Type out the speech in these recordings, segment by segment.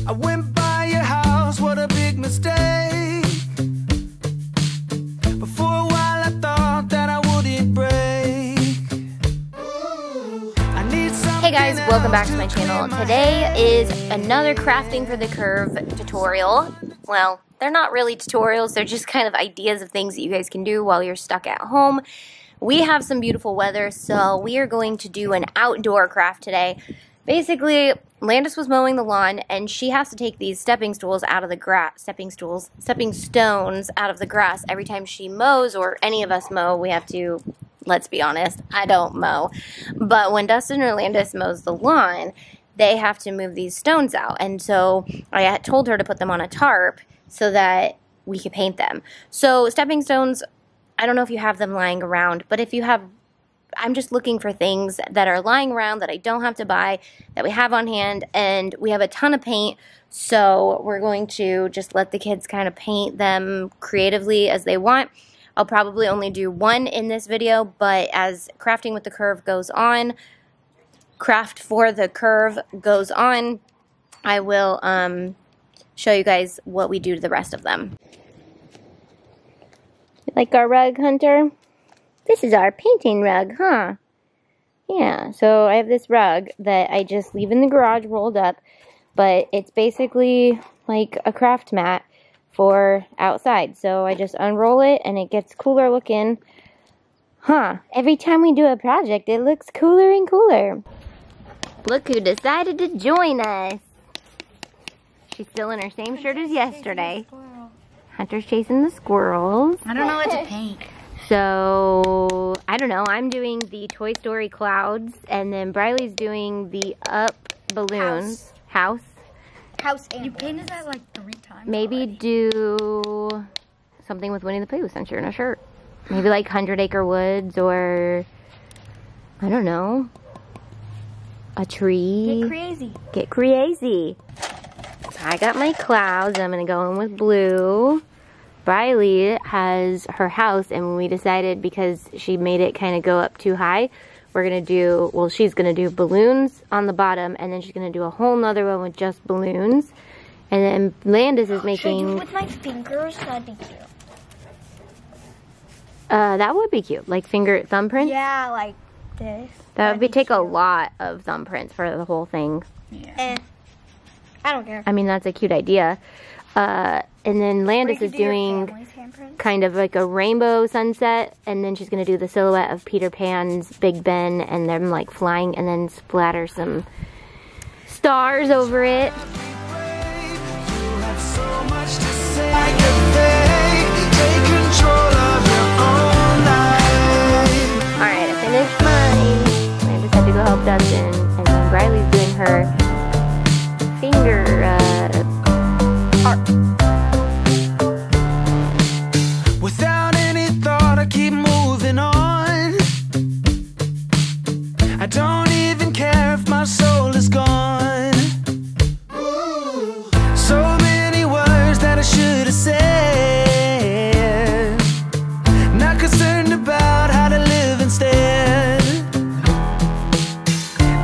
I went by your house, what a big mistake. But for a while I thought that I wouldn't break. I need something. Hey guys, welcome back to my channel. Today is another crafting for the curve tutorial. Well, they're not really tutorials, they're just kind of ideas of things that you guys can do while you're stuck at home. We have some beautiful weather, so we are going to do an outdoor craft today. Basically, Landis was mowing the lawn, and she has to take these stepping stones out of the grass every time she mows, or any of us mow. We have to, let's be honest, I don't mow. But when Dustin or Landis mows the lawn, they have to move these stones out. And so I had told her to put them on a tarp so that we could paint them. So stepping stones, I don't know if you have them lying around, but if you have, I'm just looking for things that are lying around that I don't have to buy, that we have on hand, and we have a ton of paint, so we're going to just let the kids kind of paint them creatively as they want. I'll probably only do one in this video, but as crafting with the curve goes on, craft for the curve goes on, I will show you guys what we do to the rest of them. You like our rug, Hunter? This is our painting rug, huh? Yeah, so I have this rug that I just leave in the garage rolled up, but it's basically like a craft mat for outside. So I just unroll it and it gets cooler looking. Huh, every time we do a project, it looks cooler and cooler. Look who decided to join us. She's still in her same shirt as yesterday. Hunter's chasing the squirrels. I don't know what to paint. So, I don't know, I'm doing the Toy Story clouds, and then Briley's doing the up balloons. House. You painted that like 3 times. Maybe already. do something with Winnie the Pooh since you're in a shirt. Maybe like 100 Acre Woods, or, I don't know, a tree. Get crazy. Get crazy. So I got my clouds, I'm going to go in with blue. Briley has her house, and we decided, because she made it kind of go up too high, we're going to do, well, she's going to do balloons on the bottom, and then she's going to do a whole nother one with just balloons. And then Landis is making... Should I do it with my fingers? That'd be cute. That would be cute. Like thumbprints? Yeah, like this. That would take a lot of thumbprints for the whole thing. Yeah. I don't care. I mean, that's a cute idea. And then Landis is doing kind of like a rainbow sunset, and then she's going to do the silhouette of Peter Pan's Big Ben and them like flying, and then splatter some stars over it. Alright, I finished mine. Landis had to go help Dustin, and then Briley's doing her finger art. Without any thought, I keep moving on. I don't even care if my soul is gone. So many words that I should have said. Not concerned about how to live instead.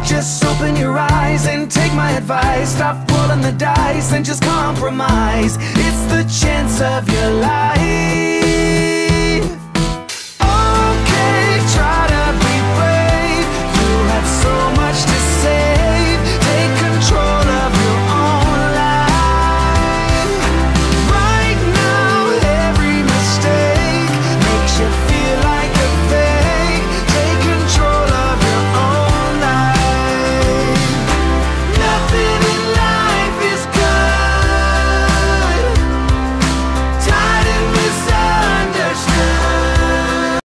Just open your eyes and take my advice. Stop rolling the dice and just compromise. It's the chance of your life.